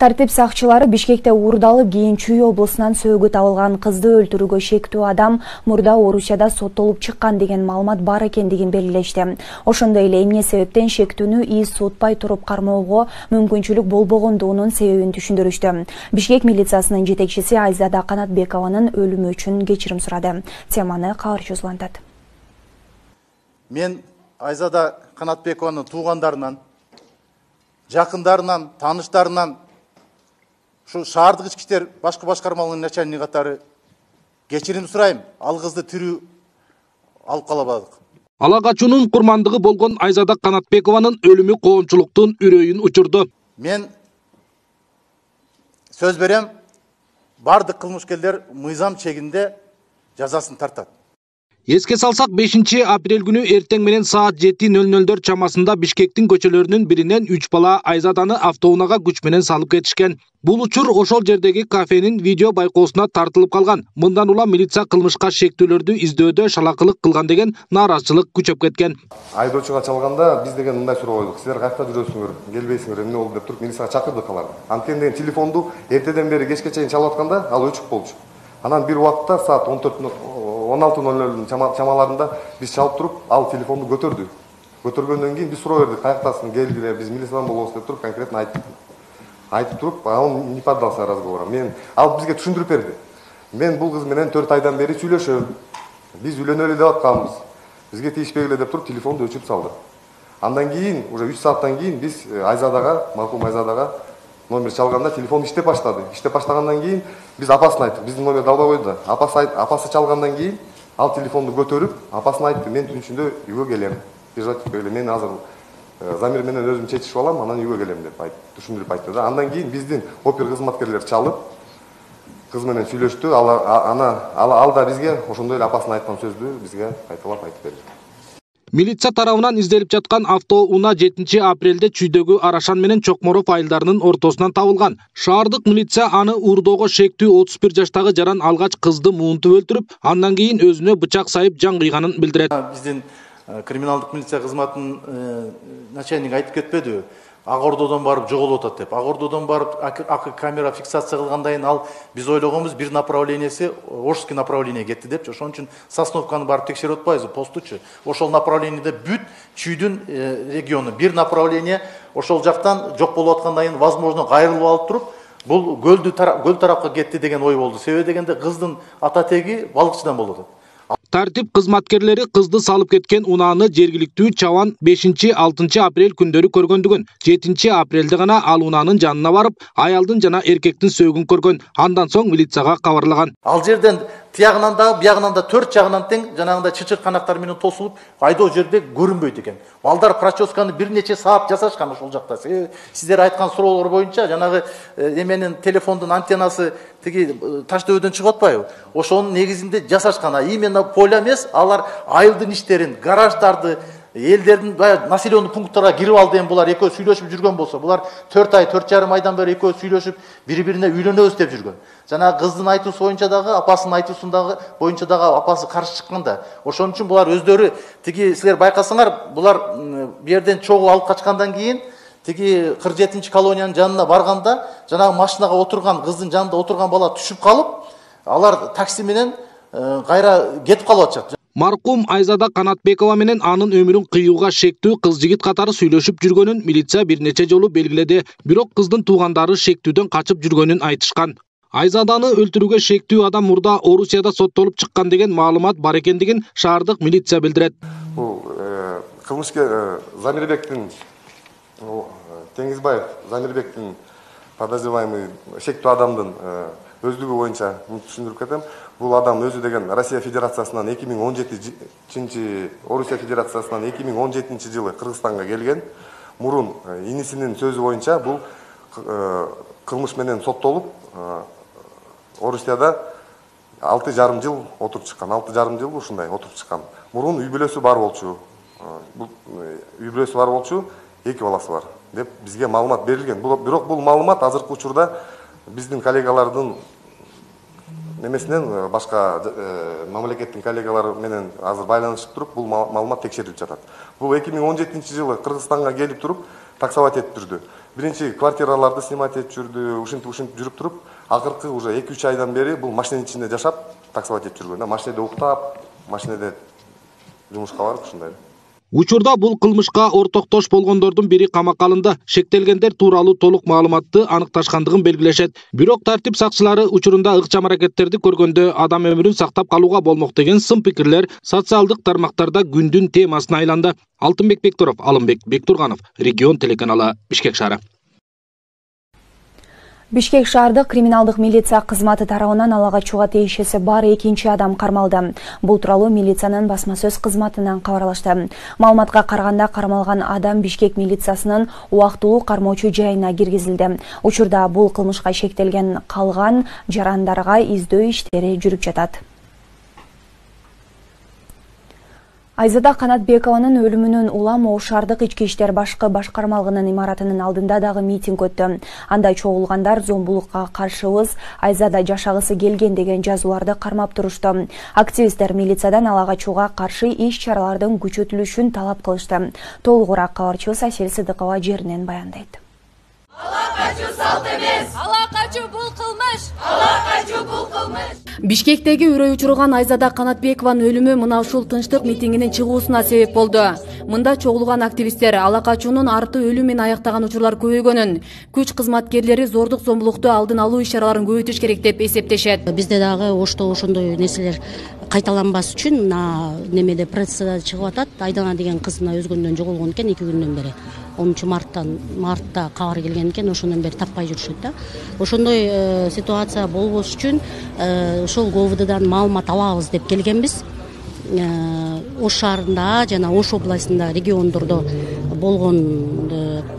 Тартип сакчылары Бишкекте уурдалып, кийин Чүй облусунан сөөгү табылган кызды өлтүрүүгө шектүү адам мурда Орусияда соттолуп чыккан деген маалымат бар экендигин белгилешти. Ошондой эле эмне себептен шектүүнү из сутпай туруп кармоого мүмкүнчүлүк болбогондугунун себебин түшүндүрүштү. Бишкек милициясынын жетекчиси Айзада Канатбекованын өлүмү үчүн кечирим сурады. Теманы каарчы узгантат. Мен Айзада Канатбекованын туугандарынан, жакындарынан, тааныштарынан şu шаардык ички иштер башкы башкармалыгынын начальниги катары кечирим сурайм. Ал кызды тирүү алып кала албадык. Ала качуунун курмандыгы болгон Айзада Канатбекованын өлүмү коомчулуктун үрөйүн учурду. Мен сөз берем, бардык кылмышкерлер мыйзам чегинде жазасын тартат. Эске салсак 5-апрель күнү эртең менен саат 7:00 чамасында Бишкектин көчөлөрүнүн биринен 3 бала Айзаданы автоунаага күч менен салып кетишкен. Бул учур ошол жердеги кафенин видео байкоосуна тартылып калган. Мындан улам милиция кылмышка шектүүлөрдү издөөдө шалакылык кылган деген нааразычылык күчөп кеткен. Айдоочуга чалганда биз деген мындай суроо койдук. Силер каякта жүрөсүңөр, келбейсиңер, эмне болду деп туруп милицияга чакырдык аларды. Анткени деген телефонду эртеден бери кечке чейин чалып атканда ал өчүк болчу. Анан бир убакытта саат 16:00 чамаларында биз чалып туруп, ал телефонду көтөрдү. Көтөргөндөн кийин биз суроо бердик, каяктасың, келгиле, биз милициядан болобуз деп туруп конкретно айтып туруп, он не поддался разговорам. Ал бизге түшүндүрүп берди. Мен бул кыз менен 4 айдан бери сүйлөшөм. Биз үйлөнөлү деп атканбыз. Бизге тийишпегиле деп туруп телефонду өчүрүп салды. Андан кийин, уже 3 сааттан кийин биз Айзадага, маркум Айзадага номер чалганда телефон иштеп баштады. Иштеп баштагандан кийин биз апасын айттык. Биздин номерди албай койду. Апасы чалгандан кийин ал телефонду көтөрүп, апасына айтты, мен түн ичинде үйгө келем. Мен азыр Замир менен өзүм чечишип алам, анан үйгө келем деп түшүндүрүп айтты да. Андан кийин биздин опер кызматкерлер чалып, кыз менен сүйлөштү. Ал да бизге ошондой эле апасына айткан сөздү бизге кайталап айтып берди. Милиция тарабынан изделип жаткан автоунаа 7-апрелде Чүйдөгү Арашан менен Чокморов айылдарынын ортосунан табылган. Шаардык милиция аны уурдоого шектүү 31 жаштагы жаран алгач кызды муунтуп өлтүрүп, андан кийин өзүнө бычак сайып жан кыйганын билдирет. Биздин криминалдык милиция кызматынын начальниги айтып кетпедиби? Ак Ордодон барып жоголуп атат деп. Ак Ордодон барып камера фиксация кылгандан кийин ал биз ойлогонбуз бир направлениеси Ошский направление кетти депчи. Ошон үчүн Сосновканы барып текшерип атпайбызбы, постучу. Ошол направлениеде бүт Чүйдүн региону бир направление ошол жактан жок болуп аткандан кийин возможно кайрылып алып туруп, бул көл тарапка кетти деген ой болду. Себеби дегенде кыздын ата теги балыкчыдан болуп атат. Тартип кызматкерлери кызды салып кеткен унааны жергиликтүү чабан 5-6 апрель күндөрү көргөндүгүн, 7-апрелде гана ал унаанын жанына барып, аялдын жана эркектин сөөгүн көргөн. Андан соң милицияга кабарлаган. Ал жерден тиягынан да, биягынан да 4 жагынан тең жанагындай чычыр канактар менен тосулуп, айдоо жерде көрүнбөйт экен. Балдар проческаны бир нече саат жасашкан ошол жакта. Сиздер айткан суроолор боюнча жанагы эменин телефондун антеннасы тиги таш дөбөдөн чыгып атпайбы? Ошонун негизинде жасашкан. Именно поля эмес, алар айылдын иштерин, гараждарды, элдердин населенный пункттарга кирип алды эми булар экөө сүйлөшүп жүргөн болсо, булар 4 ай, 4,5 айдан бери экөө сүйлөшүп, бири-бирине үйлөнөбүз деп жүргөн. Жана кыздын айтуусу боюнча дагы, апасынын айтуусундагы боюнча дагы апасы каршы чыккан да. Ошон үчүн булар өздөрү тиги силер байкасаңар, булар бу жерден чогуу алып качкандан кийин тиги 47-колониянын жанына барганда, жанагы машинага отурган, кыздын жанында отурган бала түшүп калып, алар такси менен кайра кетип калып атышат. Маркум Айзада Канатбекова менен анын өмүрүн кыюуга шектүү кыз жигит катары сүйлөшүп жүргөнүн милиция бир нече жолу белгиледи. Бирок кыздын туугандары шектүүдөн качып жүргөнүн айтышкан. Айзаданы өлтүрүүгө шектүү адам мурда Орусияда соттолуп чыккан деген маалымат бар экендигин шаардык милиция билдирет. Бул кылмышкер Замирбектин Теңизбаев Замирбектин подозреваемый шектүү адамдын өздүгү боюнча түшүндүрүп кетем. Бул адам өзү деген Россия Федерациясынан 2017 Орусия Федерациясынан 2017 жылы Кыргызстанга келген. Мурун инисинин сөзү боюнча бул кылмыш менен соттолуп Орусияда 6,5 жыл отуруп чыккан. 6,5 жыл ушундай отуруп чыккан. Мурун үй бүлөсү бар болчу. Үй бүлөсү бар болчу, 2 баласы бар деп бизге маалымат берилген. Бирок бул маалымат азыркы учурда биздин коллегалардын немесинен башка мамлекеттин коллегалары менен азыр байланышып туруп бул маалымат текшерилип жатат. Бул 2017-жылы Кыргызстанга келип туруп таксовать этип жүрдү. Биринчи квартираларды снимать этип жүрдү, ушинтип жүрүп туруп, акыркы уже 2-3 айдан бери бул машинанын ичинде жашап таксовать этип жүргөн. Машинеде уктап, машинеде жумушка барып ушундай. Учурда бул кылмышка ортоктош болгондордун бири камакка алынды. Шектелгендер тууралуу толук маалыматты аныкташкандыгын белгилешет. Бирок тартип сакчылары учурунда ыкчам аракеттерди көргөндө адам өмүрүн сактап калууга болмок деген сын пикирлер социалдык тармактарда күндүн темасына айланды. Алтынбек Бектуров, Алымбек Бектурганов, Регион телеканалы, Бишкек шаары. Бишкек шаардык криминалдык милиция кызматы тарабынан ала качууга тиешеси бар 2 адам кармалды. Бул тууралуу милициянын басма сөз кызматынан кабарлашты. Маалыматка караганда кармалган адам Бишкек милициясынын убактылуу кармоочу жайына киргизилди. Учурда бул кылмышка шектелген калган жарандарга издөө иштери жүрүп жатат. Айзада Канатбекованын өлүмүнөн улам Ош шаардык ички иштер башкармалыгынын имаратынын алдында дагы митинг өттү. Анда чогулгандар зомбулукка каршыбыз, Айзада жашагысы келген деген жазууларды кармап турушту. Активисттер милициядан ала качууга каршы иш-чаралардын күчөтүлүшүн талап кылышты. Толугураак кабарчыбыз Асель Сыдыкова жеринен баяндайт. Ала качуу салт эмес. Ала качуу бул кылмыш. Ала качуу бул кылмыш. Бишкектеги үрөй учурган Айзада Канатбекованын өлүмү мына ушул тынчтык митингинин чыгуусуна себеп болду. Мында чогулган активисттер ала качуунун арты өлүм менен аяктаган учурлар көбөйгөнүн, күч кызматкерлери зордук зомбулукту алдын алуу иш-чараларын көбөйтүш керек деп эсептешет. Бизде дагы Ошто ошондой нерселер кайталанбас үчүн мына немеде прессада чыгып атат. Айдана деген кыз мына өзгөндөн жоголгон экен 2 күндөн бери. 10 мартта кабар келген экен, ошондон бери таппай жүрүшөт да. Ошондой ситуация болбош үчүн ошол ГОВДдан маалымат алабыз деп келгенбиз. Ош шаарында жана Ош областында региондордо болгон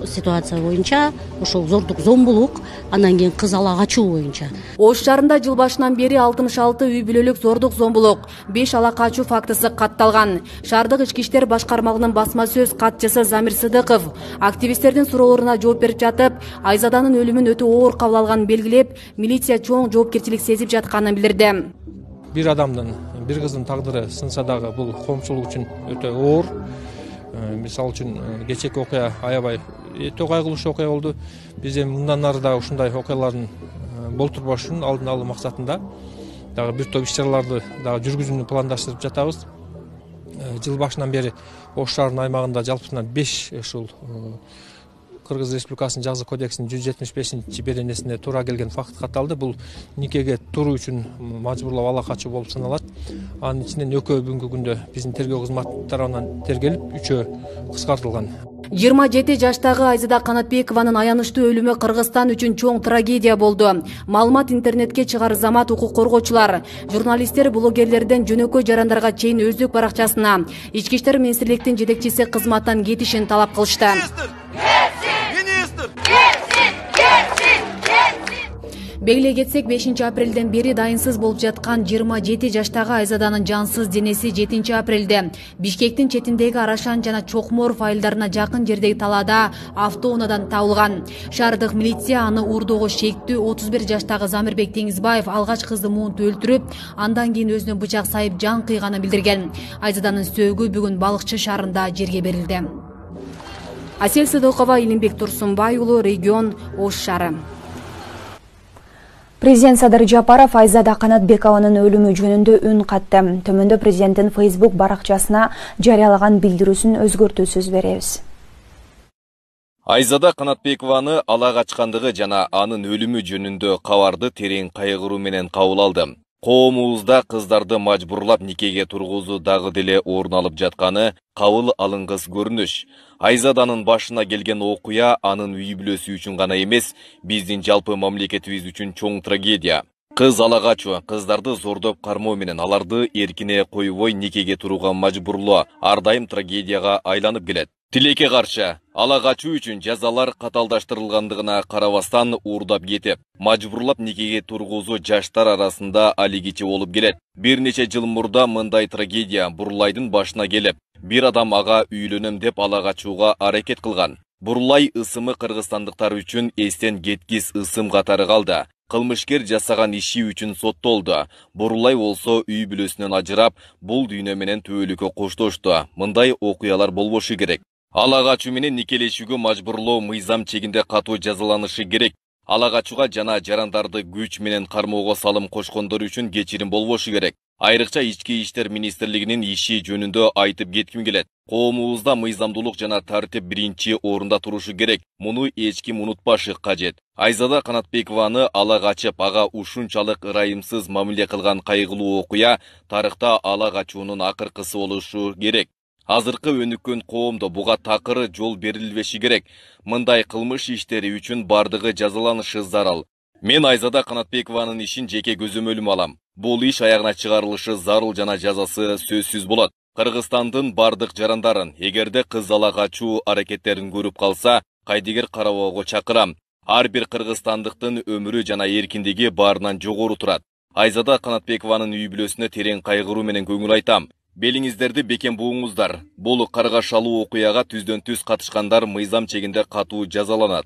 ситуация боюнча ошол зордук зомбулук, андан кийин кыз ала качуу боюнча. Ош шаарында жыл башынан бери 66 үй бүлөлүк зордук зомбулук, 5 ала качуу фактысы катталган. Шаардык ички иштер башкармалыгынын басма сөз катчысы Замир Сыдыков активисттердин суроолоруна жооп берип жатып, Айзаданын өлүмүн өтө оор кабыл алганын белгилеп, милиция чоң жоопкерчилик сезип жатканын билдирди. Bir адамдын, bir кыздын тагдыры сынса дагы бул коомчулук үчүн өтө оор. Мисалы үчүн кечээки окуя аябай өтө кайгылуу окуя болду. Биз эми мындан ары да ушундай окуялардын болтурбаш үчүн алдын алуу максатында дагы бир топ иш-чараларды дагы жүргүзүүнү пландаштырып жатабыз. Жыл башынан бери Ош шаарынын аймагында жалпысынан 5 ушул Кыргыз Республикасынын жаза кодексинин 175-беренесине туура келген факт катталды. Бул никеге туруу үчүн мажбурлап ала качуу болуп саналат. Анын ичинен экөө бүгүнкү күндө биздин тергөө кызматы тарабынан тергелип, 3 кыскартылган. 27 жаштагы Айзада Канатбекованын аянычтуу өлүмү Кыргызстан үчүн чоң трагедия болду. Маалымат интернетке чыгар замат укук коргоочулар, журналисттер, блогерлерден жөнөкөй жарандарга чейин өздүк баракчасына ички иштер министрликтин жетекчиси кызматтан кетишин талап кылышты. Белгилей кетсек, 5 апрелден бери дайынсыз болуп жаткан 27 жаштагы Айзаданын жансыз денеси 7 апрелде Бишкектин четиндеги Арашан жана Чокморов айылдарына жакын жердеги талаада автоунаадан табылган. Шаардык милиция аны уурдоого шектүү 31 жаштагы Замирбек Теңизбаев алгач кызды муунтуп өлтүрүп, андан кийин өзүнө бычак сайып жан кыйганын билдирген. Айзаданын сөөгү бүгүн Балыкчы шаарында жерге берилди. Асель Сыдыкова, Илимбек Турсунбай уулу, Регион, Ош шаары. Президент Садыр Жапаров Айзада Канатбекованын өлүмү жөнүндө үн катты. Төмөндө президенттин Facebook баракчасына жарыялаган билдирүүсүн өзгөртүүсүз беребиз. Айзада Канатбекованы ала качкандыгы жана анын өлүмү жөнүндө кабарды терең кайгыруу менен кабыл алдым. Коомубузда кыздарды мажбурлап никеге тургузуу дагы деле орун алып жатканы кабыл алынгыс көрүнүш. Айзаданын башына келген окуя анын үй бүлөсү үчүн гана эмес, биздин жалпы мамлекетибиз үчүн чоң трагедия. Кыз ала качуу, кыздарды зордоп кармоо менен аларды эркине койбой никеге турууга мажбурлоо ар дайым трагедияга айланып келет. Тилекке каршы, ала качуу үчүн жазалар каталдаштырылгандыгына карабастан уурдап кетип, мажбурлап никеге тургузуу жаштар арасында алигичи болуп келет. Бир нече жыл мурда мындай трагедия Бурлайдын башына келип, бир адам ага үйлөнөм деп ала качууга аракет кылган. Бурлай ысымы кыргызстандыктар үчүн эстен кеткис ысым катары калды. Кылмышкер жасаган иши үчүн соттолду. Бурулай болсо үй бүлөсүнөн ажырап, бул дүйнө менен түбөлүккө коштошту. Мындай окуялар болбошу керек. Ала качуу менен никелешүүгө мажбурлоо мыйзам чегинде катуу жазаланышы керек. Ала качууга жана жарандарды күч менен кармоого салым кошкондор үчүн кечирим болбошу керек. Айрыкча Ички иштер министрлигинин иши жөнүндө айтып кетким келет. Коомубузда мыйзамдуулук жана тартип биринчи орунда турушу керек. Муну эч ким унутпашы кажет. Айзада Канатбекованы ала качып, ага ушунчалык ырайымсыз мамиле кылган кайгылуу окуя тарыхта ала качуунун акыркысы болушу керек. Азыркы өнүккөн коомдо буга такыр жол берилбеши керек. Мындай кылмыш иштери үчүн бардыгы жазаланышы зарыл. Мен Айзада Канатбекованын ишин жеке көзөмөлүм алам. Бул иш аягына чыгарылышы зарыл жана жазасы сөзсүз болот. Кыргызстандын бардык жарандарын, эгерде кыз ала качуу аракеттерин көрүп калса, кайдыгер карабоого чакырам. Ар бир кыргызстандыктын өмүрү жана эркиндиги баарынан жогору турат. Айзада Канатбекованын үй бүлөсүнө терең кайгыруу менен көңүл айтам. Белиңиздерди бекем буңуздар. Бул каргашалуу окуяга түздөн түз катышкандар мыйзам чегинде катуу жазаланат.